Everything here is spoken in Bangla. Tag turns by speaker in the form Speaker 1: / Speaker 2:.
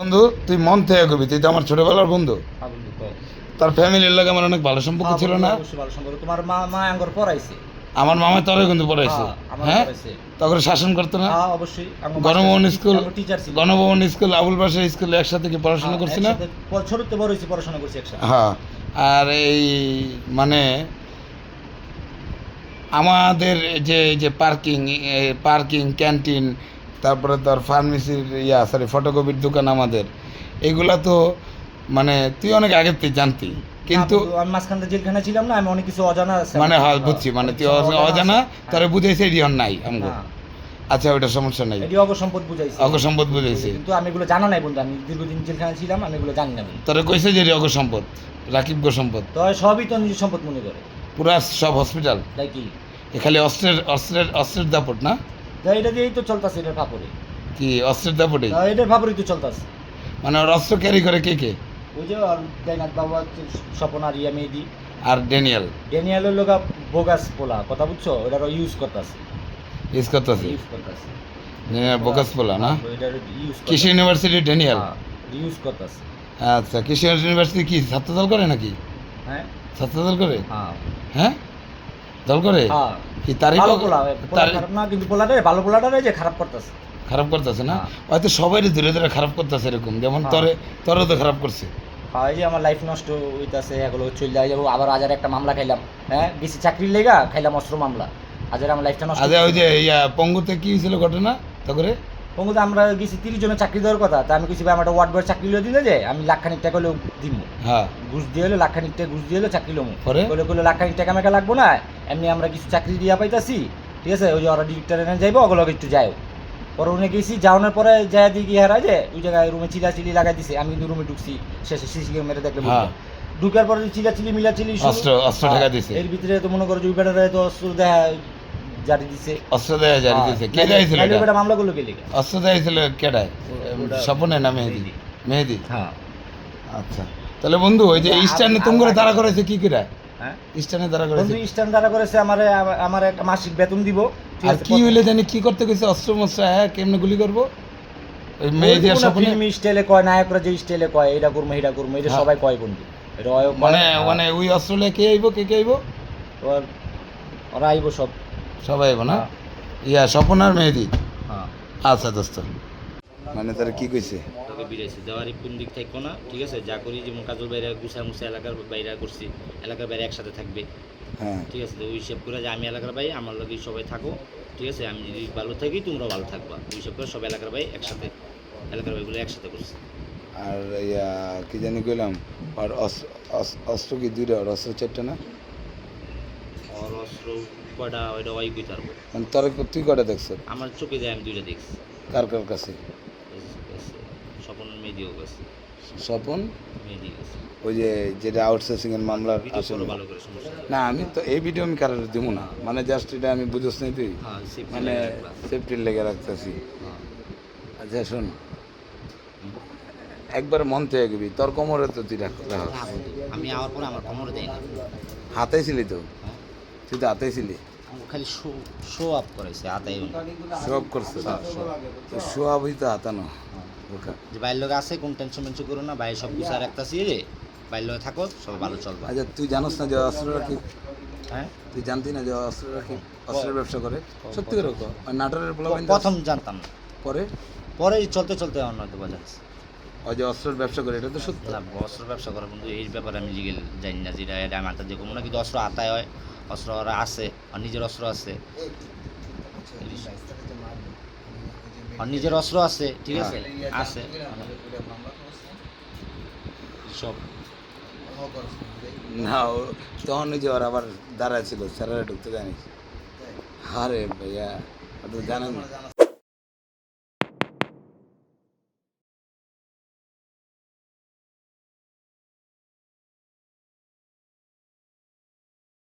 Speaker 1: বন্ধু তুই মন থেকে কবি, তুই তো আমার ছোটবেলার বন্ধু।
Speaker 2: হ্যাঁ বন্ধু কও।
Speaker 1: তার ফ্যামিলির লাগে আমার অনেক ভালো সম্পর্ক
Speaker 2: হ্যাঁ
Speaker 1: ছিল
Speaker 2: বন্ধু,
Speaker 1: না?
Speaker 2: অবশ্যই ভালো সম্পর্ক। তোমার মা মা আঙ্গর পড়াইছে।
Speaker 1: আমার মামা তোরে কিন্তু পড়াইছে।
Speaker 2: হ্যাঁ, আমার
Speaker 1: হ্যাঁ,
Speaker 2: পড়াইছে।
Speaker 1: তখন শাসন করতো না?
Speaker 2: হ্যাঁ অবশ্যই। আঙ্গর
Speaker 1: গণভবন
Speaker 2: মাস্টার
Speaker 1: স্কুল,
Speaker 2: আঙ্গর টিচার ছিল।
Speaker 1: গণভবন স্কুল, আবুল বাসা স্কুলে একসাথে কি পড়াশোনা করছি না?
Speaker 2: একসাথে ছোটতে বড় হইছি, পড়াশোনা করছি একসাথে।
Speaker 1: হ্যাঁ। আর এই মানে আমাদের যে যে পার্কিং পার্কিং ক্যান্টিন, তারপরে তোর ফার্মেসির সরি ফটোকপির দোকান আমাদের, এগুলা তো মানে তুই অনেক আগের থেকে জানতি, কিন্তু
Speaker 2: না বন্ধু, আমি মাঝখানে জেলখানা ছিলাম না, আমি অনেক কিছু অজানা আছে
Speaker 1: মানে
Speaker 2: আমার।
Speaker 1: হয় বুঝছি, মানে তুই অজানা তোরে বুঝাইছে এরিয়ন নাই আমগো। আচ্ছা, ওটা সমস্যা নাই,
Speaker 2: এটি অগসম্পদ বুঝাইছে।
Speaker 1: অগসম্পদ বুঝাইছে,
Speaker 2: কিন্তু আমি এগুলো জানা নাই বন্ধু, আমি দীর্ঘদিন জেলখানা ছিলাম, আমি এগুলো জানি না বন্ধু।
Speaker 1: তোরে কইছে যে অগসম্পদ, রাকিব গো সম্পদ,
Speaker 2: তো সবই তো নিজের সম্পদ মনে করে।
Speaker 1: পুরা সব হসপিটাল
Speaker 2: তাই কি?
Speaker 1: খালি অস্ত্রের দাপট না?
Speaker 2: তো এটা দিয়েই তো চলতেছে, এটার ফাপড়ে।
Speaker 1: কি অস্ত্রের দাপটে?
Speaker 2: এটার ফাপড়েই তো চলতেছে।
Speaker 1: মানে ওর অস্ত্র ক্যারি করে কে কে?
Speaker 2: ওই যে আর দেনাথ বাবু আছে, স্বপন আর ইয়া মেহেদি।
Speaker 1: আর ড্যানিয়েল
Speaker 2: ড্যানিয়েলের লোক বোগাস পোলা, কথা বুঝছো? ওটা ইউজ করতেছে।
Speaker 1: ইউজ করতেছে,
Speaker 2: ইউজ করতেছে।
Speaker 1: বোকাস পোলা না?
Speaker 2: ওইটার ইউজ
Speaker 1: কৃষি ইউনিভার্সিটি ড্যানিয়েল।
Speaker 2: ইউজ করতেছে।
Speaker 1: আচ্ছা, কৃষি ইউনিভার্সিটি কি ছাত্রদল করে নাকি?
Speaker 2: হ্যাঁ
Speaker 1: ছাত্রদল করে?
Speaker 2: হ্যাঁ
Speaker 1: হ্যাঁ, দল করে
Speaker 2: হ্যাঁ।
Speaker 1: কি? তারিখ
Speaker 2: ভালো পোলা, পোলা খারাপ না, কিন্তু পোলাটারে ভালো পোলাটারে যে খারাপ করতেছে।
Speaker 1: খারাপ করতেছে না?
Speaker 2: হ্যাঁ।
Speaker 1: হয়তো সবাই ধীরে ধীরে খারাপ করতেছে, এরকম যেমন
Speaker 2: হ্যাঁ।
Speaker 1: তোরে তো খারাপ করছে।
Speaker 2: হয় যে আমার লাইফ নষ্ট হইতাছে, এগুলো চলে যায় যাবো। আবার আজার একটা মামলা খাইলাম, হ্যাঁ গেছি চাকরির লেগা, খাইলাম অস্ত্র মামলা। আজার আমার লাইফটা নষ্ট।
Speaker 1: আচ্ছা, ওই যে পঙ্গুতে কি হয়েছিল ঘটনা তারপরে?
Speaker 2: পঙ্গুতে আমরা গেছি 30 জনের চাকরি দেওয়ার কথা, তা আমি কিছু ভাই আমার ওয়ার্ড বয়ের চাকরি দিলে যে আমি লাখখানিক টাকা হলেও দিব।
Speaker 1: হ্যাঁ,
Speaker 2: ঘুষ দিয়ে হলো লাখখানিক টাকা ঘুষ দিয়ে হলো চাকরি লমু।
Speaker 1: পরে?
Speaker 2: কইলে লাখখানিক টাকা মেকা লাগবো না, এমনি আমরা কিছু চাকরি দিয়া পাইতাছি, ঠিক আছে? ওই যে ওরা ডিরেক্টর এনে যাইবো, ওগুলো একটু যাও। পরে উনি গেছি, যাওয়ানোর পরে যায় দিকে হারা যে ওই জায়গায় রুমে চিলাচিলি লাগাই দিছে। আমি কিন্তু রুমে ঢুকছি, শেষে সিসি ক্যামেরা দেখলে
Speaker 1: হ্যাঁ।
Speaker 2: ঢুকার পরে চিলাচিলি মিলাচিলি শুরু।
Speaker 1: অস্ত্র ঢাকা দিছে।
Speaker 2: এর ভিতরে তো মনে করো যে ওই বেটারে তো অস্ত্র দেখা জারি দিছে।
Speaker 1: অস্ত্র দেয়া জারি দিছে, কে দিয়েছিল
Speaker 2: নাইলে
Speaker 1: এটা?
Speaker 2: বেটা মামলা করলো কে লিগা?
Speaker 1: অস্ত্র দিয়েছিল কেডায়?
Speaker 2: ওটা-
Speaker 1: স্বপনে না মেহেদি? মেহেদি।
Speaker 2: হ্যাঁ
Speaker 1: আচ্ছা, তাহলে বন্ধু ওই যে স্ট্যান্ডে তুমি করে তারা করেছে কি করে?
Speaker 2: হ্যাঁ
Speaker 1: স্ট্যান্ডে তারা করেছে
Speaker 2: বন্ধু স্ট্যান্ড দ্বারা করেছে, আমার একটা মাসিক বেতন দিব, ঠিক
Speaker 1: আর
Speaker 2: আছে?
Speaker 1: কি হইলে জানি কি করতে গেছে? অস্ত্র মস্ত্র, হ্যাঁ, কেমনে গুলি করবো? ওই মেহেদি আর স্বপনে
Speaker 2: ফিল্ম স্টাইলে কয়, নায়করা যে স্টাইলে কয় এটা করবো এটা করবো, এটা
Speaker 1: হ্যাঁ।
Speaker 2: সবাই কয় বন্ধু। এটা ওয়ও কয়,
Speaker 1: মানে
Speaker 2: হ্যাঁ।
Speaker 1: মানে ওই অস্ত্র লে কে আইবো, কে কে আইবো?
Speaker 2: তো আর ওরা আইবো সব।
Speaker 1: সবাই আইবো না?
Speaker 2: হ্যাঁ।
Speaker 1: স্বপন আর মেহেদি।
Speaker 2: হ্যাঁ
Speaker 1: আচ্ছা দোস্ত, মানে তারা কি কইছে?
Speaker 2: তোকে বিরাইছে দেওয়ারই কোন দিক থাকবো না, ঠিক আছে? যা করি যেমন কাজল বাইরে গুছা মুছা এলাকার বাইরে করছি, এলাকার বাইরে একসাথে থাকবে,
Speaker 1: হ্যাঁ,
Speaker 2: ঠিক আছে? তো ওই হিসাব করে যে আমি এলাকার বাইরে আমার লগে সবাই থাকো, ঠিক আছে? আমি যদি ভালো থাকি তোমরা ভালো থাকবা, ওই হিসাব করে সব এলাকার বাইরে একসাথে, এলাকার বাইগুলো একসাথে করছি।
Speaker 1: আর কি জানি কইলাম, আর অস্ত্র কি দুইটা, আর অস্ত্র চারটা না?
Speaker 2: আর অস্ত্র কয়টা ওইটা ওই কই পারবো।
Speaker 1: মানে তোর তুই কটা দেখছ?
Speaker 2: আমার চোখে যায় আমি দুইটা দেখছি।
Speaker 1: কার কার কাছে?
Speaker 2: স্বপনের মেয়ে দিয়েও গেছে,
Speaker 1: স্বপন
Speaker 2: মেয়ে দিয়ে গেছে।
Speaker 1: ওই যে যেটা আউটসোর্সিং এর মামলার
Speaker 2: ভিডিও
Speaker 1: আসলে
Speaker 2: করো ভালো করে, সমস্যা নেই।
Speaker 1: না, আমি তো এই ভিডিও আমি কারোর দিব না, মানে জাস্ট এটা আমি বুঝোস নাই তুই,
Speaker 2: হ্যাঁ safety
Speaker 1: মানে
Speaker 2: লাগে রাখবা।
Speaker 1: সেফটির লেগে রাখতেছি।
Speaker 2: হ্যাঁ।
Speaker 1: আচ্ছা শোন, একবার মন থেকে গেবি, তোর কোমরে তো তুই রাখ।
Speaker 2: না বন্ধু, আমি আওয়ার পরে আমার কোমরে দেয় না।
Speaker 1: হাতেই ছিলি তো,
Speaker 2: হ্যাঁ।
Speaker 1: তুই তো হাতেই ছিলি,
Speaker 2: আমাকে খালি শো আপ করাইছে, আতাই
Speaker 1: সব করছে তো, সোয়াবই তো হাতানো বোকা।
Speaker 2: যে বাইরের লোক আছে, কোন টেনশন মেনশন করো না, বাইরে সব কিছু আর রাখতেছি রে, বাইরের লোক থাকো, সব ভালো চলবে।
Speaker 1: আচ্ছা, তুই জানোস না যে অস্ত্র রাখি?
Speaker 2: হ্যাঁ
Speaker 1: তুই জানতি না যে অস্ত্র রাখি, অস্ত্রের ব্যবসা করে? সত্যি করে কো, নাটোরের বলা
Speaker 2: প্রথম জানতাম না,
Speaker 1: পরে
Speaker 2: পরে চলতে চলতে অন্য হয়তো বোঝাচ্ছে।
Speaker 1: ওই যে অস্ত্রের ব্যবসা করে, এটা তো সত্য।
Speaker 2: না অস্ত্র ব্যবসা করা বন্ধু, এই ব্যাপারে আমি লিগেল জানি না, যেটা এটা আমি আত্মা দিয়ে কোনো না, কিন্তু অস্ত্র আতায় হয়, অস্ত্র ওরা আছে, আর নিজের অস্ত্র আছে, আর নিজের অস্ত্র আছে, ঠিক আছে? আছে সব।
Speaker 1: না তখন ওই যে ওর আবার দাঁড়ায় ছিল, স্যারেরা ঢুকতে জানিস? আরে ভাইয়া, তো জানেন না।